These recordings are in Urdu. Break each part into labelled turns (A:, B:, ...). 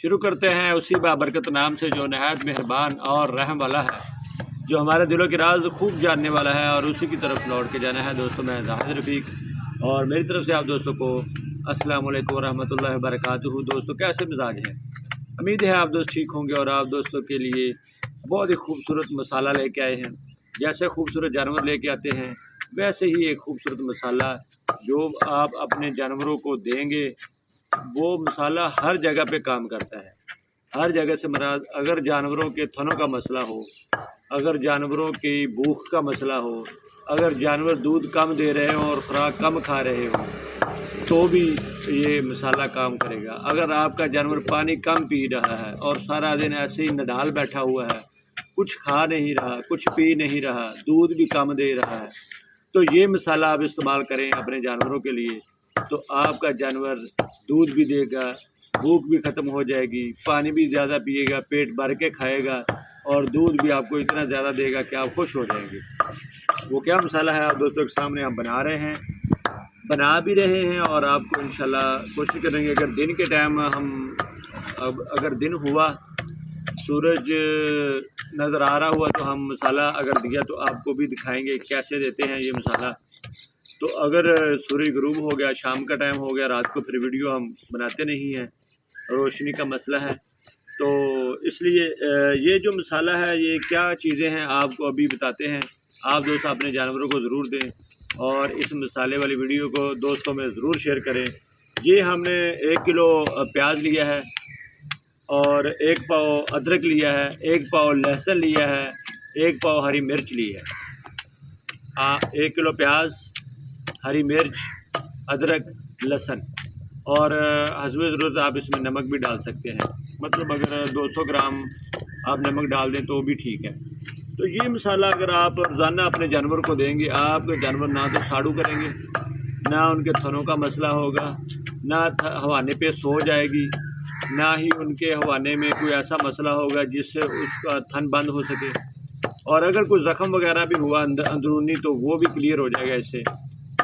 A: شروع کرتے ہیں اسی بابرکت نام سے جو نہایت مہربان اور رحم والا ہے، جو ہمارے دلوں کے راز خوب جاننے والا ہے، اور اسی کی طرف لوٹ کے جانا ہے۔ دوستوں میں زاہد رفیق اور میری طرف سے آپ دوستوں کو السلام علیکم ورحمۃ اللہ وبرکاتہ۔ دوستوں کیسے مزاج ہیں؟ امید ہے آپ دوست ٹھیک ہوں گے، اور آپ دوستوں کے لیے بہت ہی خوبصورت مسالہ لے کے آئے ہیں۔ جیسے خوبصورت جانور لے کے آتے ہیں ویسے ہی ایک خوبصورت مسالہ جو آپ اپنے جانوروں کو دیں گے، وہ مسالہ ہر جگہ پہ کام کرتا ہے۔ ہر جگہ سے مراد اگر جانوروں کے تھنوں کا مسئلہ ہو، اگر جانوروں کی بھوک کا مسئلہ ہو، اگر جانور دودھ کم دے رہے ہوں اور خوراک کم کھا رہے ہوں تو بھی یہ مسالہ کام کرے گا۔ اگر آپ کا جانور پانی کم پی رہا ہے اور سارا دن ایسے ہی نڈال بیٹھا ہوا ہے، کچھ کھا نہیں رہا، کچھ پی نہیں رہا، دودھ بھی کم دے رہا ہے، تو یہ مسالہ آپ استعمال کریں اپنے جانوروں کے لیے، تو آپ کا جانور دودھ بھی دے گا، بھوک بھی ختم ہو جائے گی، پانی بھی زیادہ پیے گا، پیٹ بھر کے کھائے گا، اور دودھ بھی آپ کو اتنا زیادہ دے گا کہ آپ خوش ہو جائیں گے۔ وہ کیا مسالہ ہے آپ دوستوں کے سامنے ہم بنا بھی رہے ہیں، اور آپ کو انشاءاللہ کوشش کریں گے اگر دن کے ٹائم اگر دن ہوا، سورج نظر آ رہا ہوا تو ہم مسالہ اگر دیا تو آپ کو بھی دکھائیں گے کیسے دیتے ہیں یہ مسالہ۔ تو اگر سورج غروب ہو گیا، شام کا ٹائم ہو گیا، رات کو پھر ویڈیو ہم بناتے نہیں ہیں، روشنی کا مسئلہ ہے، تو اس لیے یہ جو مسالہ ہے یہ کیا چیزیں ہیں آپ کو ابھی بتاتے ہیں۔ آپ دوست اپنے جانوروں کو ضرور دیں، اور اس مسالے والی ویڈیو کو دوستوں میں ضرور شیئر کریں۔ یہ ہم نے 1 کلو پیاز لیا ہے، اور 1 پاؤ ادرک لیا ہے، 1 پاؤ لہسن لیا ہے، 1 پاؤ ہری مرچ لی ہے۔ 1 کلو پیاز، ہری مرچ، ادرک، لہسن، اور حسب ضرورت آپ اس میں نمک بھی ڈال سکتے ہیں، مطلب اگر 200 گرام آپ نمک ڈال دیں تو بھی ٹھیک ہے۔ تو یہ مسالہ اگر آپ روزانہ اپنے جانور کو دیں گے، آپ کے جانور نہ تو ساڑو کریں گے، نہ ان کے تھنوں کا مسئلہ ہوگا، نہ ہوانے پہ سو جائے گی، نہ ہی ان کے ہوانے میں کوئی ایسا مسئلہ ہوگا جس سے اس کا تھن بند ہو سکے، اور اگر کوئی زخم وغیرہ بھی ہوا اندرونی تو وہ بھی کلیئر ہو جائے گا اس سے۔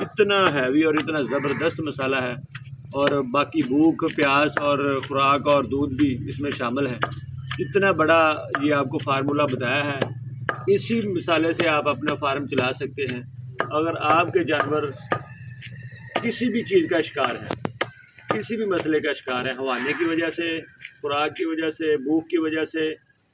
A: اتنا ہیوی اور اتنا زبردست مسالہ ہے، اور باقی بھوک، پیاس اور خوراک اور دودھ بھی اس میں شامل ہے۔ اتنا بڑا یہ آپ کو فارمولہ بتایا ہے، اسی مسالے سے آپ اپنا فارم چلا سکتے ہیں۔ اگر آپ کے جانور کسی بھی چیز کا شکار ہے، کسی بھی مسئلے کا شکار ہے، ہوانے کی وجہ سے، خوراک کی وجہ سے، بھوک کی وجہ سے،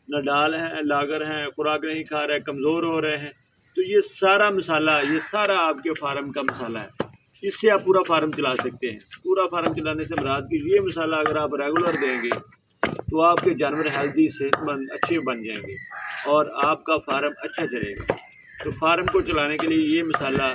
A: نڈال ہیں، لاغر ہیں، خوراک نہیں کھا رہے، کمزور ہو رہے ہیں، تو یہ سارا مسالہ، یہ سارا آپ کے فارم کا مسالہ ہے۔ اس سے آپ پورا فارم چلا سکتے ہیں۔ پورا فارم چلانے سے مراد کہ یہ مسالہ اگر آپ ریگولر دیں گے تو آپ کے جانور ہیلدی، صحت مند، اچھے بن جائیں گے، اور آپ کا فارم اچھا چلے گا۔ تو فارم کو چلانے کے لیے یہ مسالہ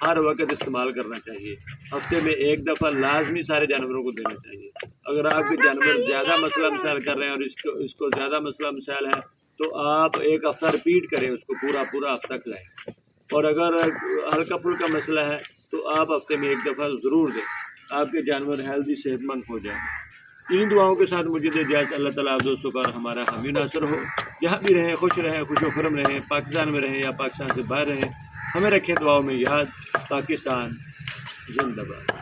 A: ہر وقت استعمال کرنا چاہیے۔ ہفتے میں 1 دفعہ لازمی سارے جانوروں کو دینا چاہیے۔ اگر آپ کے جانور زیادہ مسئلہ مسائل کر رہے ہیں اور اس کو زیادہ مسئلہ مسائل ہے تو آپ 1 ہفتہ ریپیٹ کریں، اس کو پورا ہفتہ کھلائیں، اور اگر ہلکا پھلکا مسئلہ ہے تو آپ ہفتے میں 1 دفعہ ضرور دیں، آپ کے جانور ہیلدی، صحت مند ہو جائیں۔ ان دعاؤں کے ساتھ مجھے دے اجازت۔ اللہ تعالیٰ آپ دوستوں کا ہمارا حامی ناصر ہو، جہاں بھی رہیں خوش رہیں، خوش و خرم رہیں، پاکستان میں رہیں یا پاکستان سے باہر رہیں، ہمیں رکھیں دعاؤں میں یاد۔ پاکستان زندہ باد۔